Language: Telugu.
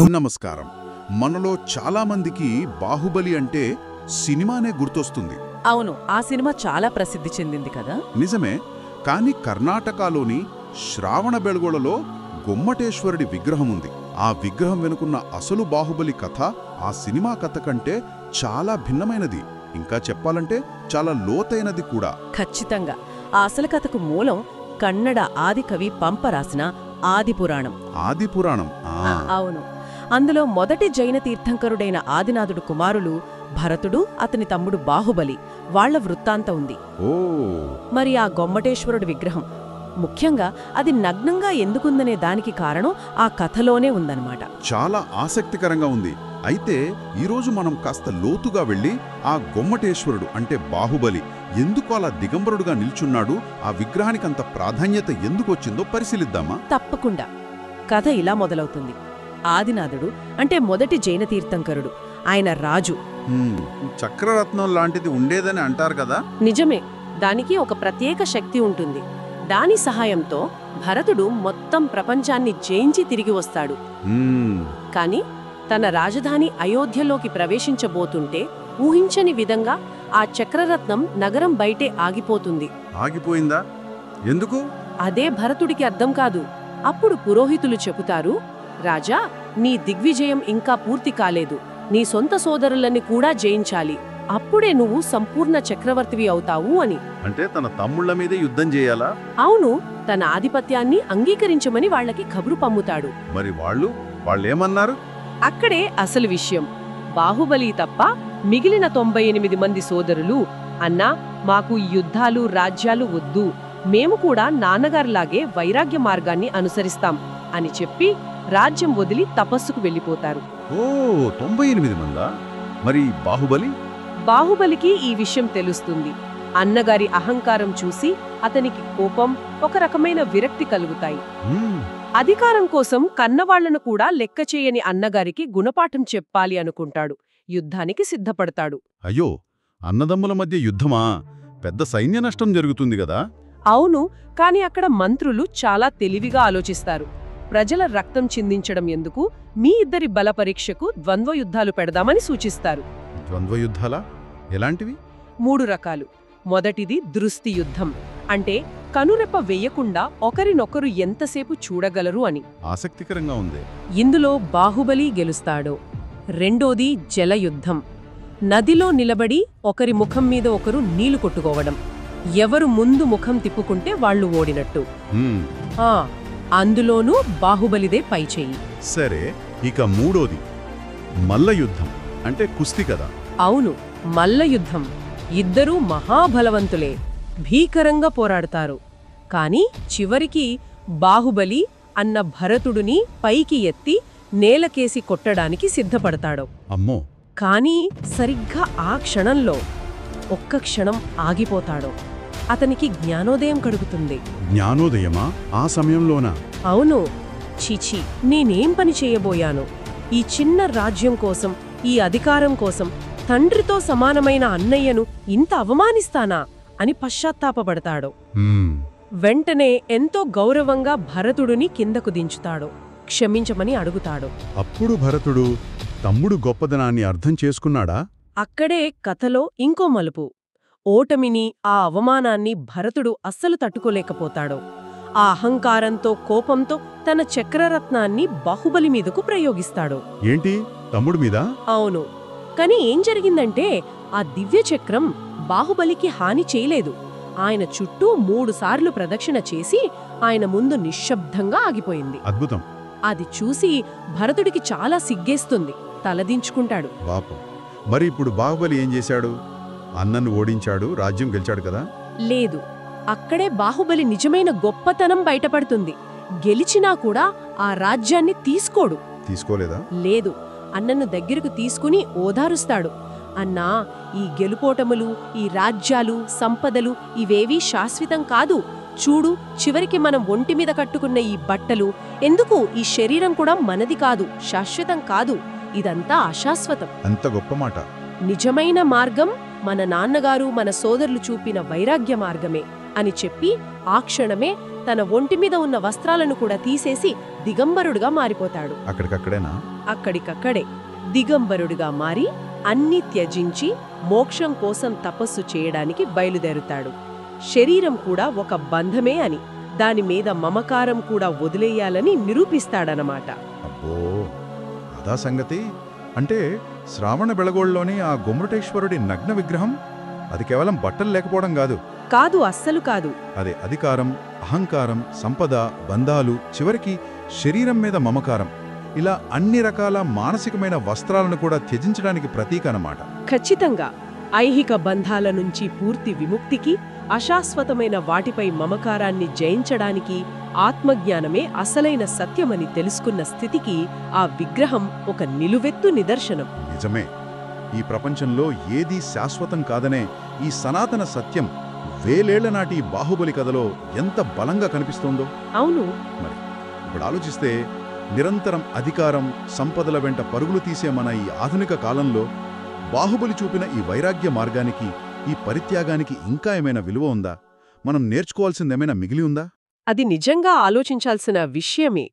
నమస్కారం. మనలో చాలా మందికి బాహుబలి అంటే సినిమానే గుర్తొస్తుంది. అవును, ఆ సినిమా చాలా ప్రసిద్ధి చెందింది కదా. నిజమే. కానీ కర్ణాటకలోని శ్రావణబెళగొళలో గొమ్మటేశ్వరుడి విగ్రహముంది. ఆ విగ్రహం వెనుకున్న అసలు బాహుబలి కథ ఆ సినిమా కథ కంటే చాలా భిన్నమైనది. ఇంకా చెప్పాలంటే చాలా లోతైనది కూడా. ఖచ్చితంగా. ఆ అసలు కథకు మూలం కన్నడ ఆదికవి పంప రాసిన ఆదిపురాణం. ఆదిపురాణం. అవును. అందులో మొదటి జైన తీర్థంకరుడైన ఆదినాథుడు కుమారులు భరతుడు, అతని తమ్ముడు బాహుబలి, వాళ్ల వృత్తాంతం ఉంది. మరి ఆ గొమ్మటేశ్వరుడి విగ్రహం ముఖ్యంగా అది నగ్నంగా ఎందుకుందనే దానికి కారణం ఆ కథలోనే ఉందన్నమాట. చాలా ఆసక్తికరంగా ఉంది. అయితే ఈరోజు మనం కాస్త లోతుగా వెళ్ళి ఆ గొమ్మటేశ్వరుడు అంటే బాహుబలి ఎందుకు అలా దిగంబరుడుగా నిల్చున్నాడు, ఆ విగ్రహానికంత ప్రాధాన్యత ఎందుకొచ్చిందో పరిశీలిద్దామా? తప్పకుండా. కథ ఇలా మొదలవుతుంది. ఆదినాథుడు అంటే మొదటి జైన తీర్థంకరుడు. ఆయన రాజు. చక్రరత్నం లాంటిది ఉండేదని అంటారు కదా. నిజమే. దానికి ఒక ప్రత్యేక శక్తి ఉంటుంది. దాని సహాయంతో భరతుడు మొత్తం ప్రపంచాన్ని జయించి తిరిగి వస్తాడు. కాని తన రాజధాని అయోధ్యలోకి ప్రవేశించబోతుంటే ఊహించని విధంగా ఆ చక్రరత్నం నగరం బయటే ఆగిపోతుంది. ఆగిపోయిందా? ఎందుకు? అదే భరతుడికి అర్థం కాదు. అప్పుడు పురోహితులు చెబుతారు, రాజా, నీ దిగ్విజయం ఇంకా పూర్తి కాలేదు. నీ సొంత సోదరులని కూడా జయించాలి. అప్పుడే నువ్వు సంపూర్ణ చక్రవర్తివి అవుతావు అని. అంటే తన తమ్ముళ్ల మీదే యుద్ధం చేయాలా? అవును. తన ఆధిపత్యాన్ని అంగీకరించమని వాళ్లకి కబురు పంపుతాడు. మరి వాళ్ళేమన్నారు? అక్కడే అసలు విషయం. బాహుబలి తప్ప మిగిలిన 98 మంది సోదరులు, అన్నా, మాకు యుద్ధాలు రాజ్యాలు వద్దు, మేము కూడా నాన్నగారిలాగే వైరాగ్య మార్గాన్ని అనుసరిస్తాం అని చెప్పి రాజ్యం వదిలి తపస్సుకు వెళ్ళిపోతారు. 98 మందా? మరి బాహుబలికి ఈ విషయం తెలుస్తుంది. అన్నగారి అహంకారం చూసి అతనికి కోపం, ఒక రకమైన విరక్తి కలుగుతాయి. అధికారం కోసం కన్నవాళ్లను కూడా లెక్క చేయని అన్నగారికి గుణపాఠం చెప్పాలి అనుకుంటాడు. యుద్ధానికి సిద్ధపడతాడు. అయ్యో, అన్నదమ్ముల మధ్య యుద్ధమా? పెద్ద సైన్య నష్టం జరుగుతుంది గదా. అవును. కాని అక్కడ మంత్రులు చాలా తెలివిగా ఆలోచిస్తారు. ప్రజల రక్తం చిందించడం ఎందుకు, మీ ఇద్దరి బల పరీక్షకు ద్వంద్వ యుద్ధాలు పెడదామని సూచిస్తారు. ద్వంద్వ యుద్ధాలా? ఎలాంటివి? 3 రకాలు. మొదటిది దృష్టి యుద్ధం. అంటే కనురెప్ప వెయ్యకుండా ఒకరినొకరు ఎంతసేపు చూడగలరు అని. ఆసక్తికరంగా ఉంది. ఇందులో బాహుబలి గెలుస్తాడు. రెండోది జలయుద్ధం. నదిలో నిలబడి ఒకరి ముఖం మీద ఒకరు నీళ్లు కొట్టుకోవడం. ఎవరు ముందు ముఖం తిప్పుకుంటే వాళ్లు ఓడినట్టు. అందులోనూ బాహుబలిదే పైచేయి. సరే, ఇక మూడోది మల్లయుద్ధం. అంటే కుస్తీ కదా. అవును, మల్లయుద్ధం. ఇద్దరూ మహాబలవంతులే, భీకరంగా పోరాడతారు. కాని చివరికి బాహుబలి అన్న భరతుడిని పైకి ఎత్తి నేలకేసి కొట్టడానికి సిద్ధపడతాడు. అమ్మో! కాని సరిగ్గా ఆ క్షణంలో ఒక్క క్షణం ఆగిపోతాడు. అతనికి జ్ఞానోదయం కలుగుతుంది. జ్ఞానోదయమా? ఆ సమయంలోనా? అవును. చీచీ, నేనేం పని చేయబోయాను? ఈ చిన్న రాజ్యం కోసం, ఈ అధికారం కోసం తండ్రితో సమానమైన అన్నయ్యను ఇంత అవమానిస్తానా అని పశ్చాత్తాపపడతాడు. వెంటనే ఎంతో గౌరవంగా భరతుడిని కిందకు దించుతాడు. క్షమించమని అడుగుతాడు. అప్పుడు భరతుడు తమ్ముడు గొప్పదనాన్ని అర్థం చేసుకున్నాడా? అక్కడే కథలో ఇంకో మలుపు. ఓటమిని, ఆ అవమానాన్ని భరతుడు అస్సలు తట్టుకోలేకపోతాడు. ఆ అహంకారంతో, కోపంతో తన చక్రరత్నాన్ని బాహుబలి మీదకు ప్రయోగిస్తాడు. ఏంటి, తమ్ముడు మీద? అవును. కాని ఏం జరిగిందంటే ఆ దివ్యచక్రం బాహుబలికి హాని చేయలేదు. ఆయన చుట్టూ 3 సార్లు ప్రదక్షిణ చేసి ఆయన ముందు నిశ్శబ్దంగా ఆగిపోయింది. అద్భుతం. అది చూసి భరతుడికి చాలా సిగ్గేస్తుంది. తలదించుకుంటాడు. మరి ఇప్పుడు బాహుబలి ఏం చేశాడు? అన్నను ఓడించాడు, రాజ్యం గెలిచాడు కదా. లేదు, అక్కడే బాహుబలి నిజమైన గొప్పతనం బయటపడుతుంది. గెలిచినా కూడా ఆ రాజ్యాన్ని తీసుకోలేదా? లేదు. అన్నను దగ్గరకు తీసుకుని ఓదారుస్తాడు. అన్నా, ఈ గెలుపోటములు, ఈ రాజ్యాలు, సంపదలు ఇవేవీ శాశ్వతం కాదు. చూడు, చివరికి మనం ఒంటి మీద కట్టుకున్న ఈ బట్టలు, ఎందుకు ఈ శరీరం కూడా మనది కాదు, శాశ్వతం కాదు. ఇదంతా అశాశ్వతం. అంత గొప్ప మాట. నిజమైన మార్గం మన నాన్నగారు, మన సోదరులు చూపిన వైరాగ్య మార్గమే అని చెప్పి ఆ క్షణమే తన ఒంటిమీద ఉన్న వస్త్రాలను కూడా తీసేసి దిగంబరుడుగా మారిపోతాడు. అక్కడికక్కడేనా? అక్కడికక్కడే దిగంబరుడిగా మారి అన్నీ త్యజించి మోక్షం కోసం తపస్సు చేయడానికి బయలుదేరుతాడు. శరీరం కూడా ఒక బంధమే అని, దానిమీద మమకారం కూడా వదిలేయాలని నిరూపిస్తాడనమాట. అబ్బో, అదా సంగతి. అంటే శ్రావణ బెళగోళ్ళలోని ఆ గుమ్మటేశ్వరుడి నగ్న విగ్రహం అది కేవలం బట్టలు లేకపోవడం కాదు. కాదు, అస్సలు కాదు. అదే అధికారం, అహంకారం, సంపద, బంధాలు, చివరికి శరీరం మీద మమకారం, ఇలా అన్ని రకాల మానసికమైన వస్త్రాలను కూడా త్యజించడానికి ప్రతీక అన్నమాట. ఖచ్చితంగా. ఐహిక బంధాల నుంచి పూర్తి విముక్తికి, అశాశ్వతమైన వాటిపై మమకారాన్ని జయించడానికి ఆత్మజ్ఞానమే అసలైన సత్యమని తెలుసుకున్న స్థితికి ఆ విగ్రహం ఒక నిలువెత్తు నిదర్శనం. నిజమే. ఈ ప్రపంచంలో ఏదీ శాశ్వతం కాదనే ఈ సనాతన సత్యం వేలేళ్ల నాటి బాహుబలి కథలో ఎంత బలంగా కనిపిస్తోందో. అవును. మరి ఇప్పుడు ఆలోచిస్తే నిరంతరం అధికారం, సంపదల వెంట పరుగులు తీసే మన ఈ ఆధునిక కాలంలో బాహుబలి చూపిన ఈ వైరాగ్య మార్గానికి, ఈ పరిత్యాగానికి ఇంకా ఏమైనా విలువ ఉందా? మనం నేర్చుకోవాల్సిందేమైనా మిగిలి ఉందా? అది నిజంగా ఆలోచించాల్సిన విషయమే.